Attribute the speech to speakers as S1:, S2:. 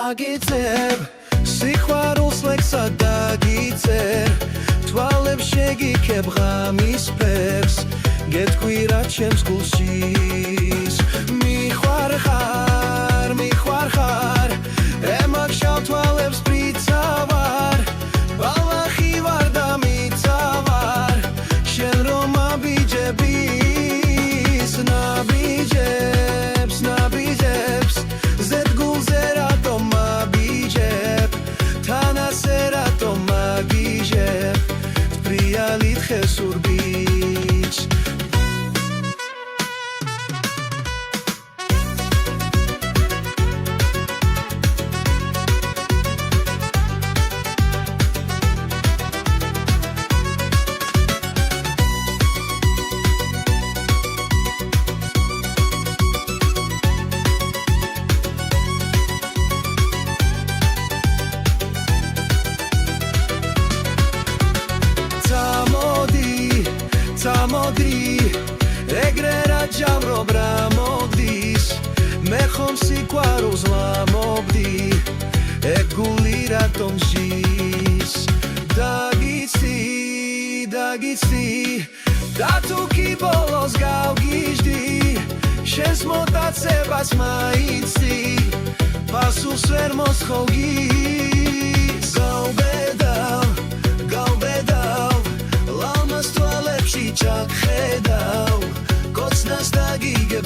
S1: აგიწებ სიყვარულს ლექსად დაგიწერ თვალებს შეგიქებ ღამის ფერს გეთქვი რა ჩემს გულშიც მიხვარხარ ემაგშავ თვალებს პრიცავარ ბალახი ვარ და მიცავარ შენ რომ აბიჯების ნაბიჯებს ზედგულზე რატომ აბიჯებ თან ასე რატომ აგიჟებ თბრიალით ხესურ ბიჭ Tamodi, egre ra jamrob ra mogdis Me khom sikoaruz la mogdi Eguli ratom jis Dagitsi Da tu ki bolos gavgijdi Shens motatsebas maitsi Pasus vermos khogis Galbedav Lalmas toalebshi chak khedav Kotsnas dagigeb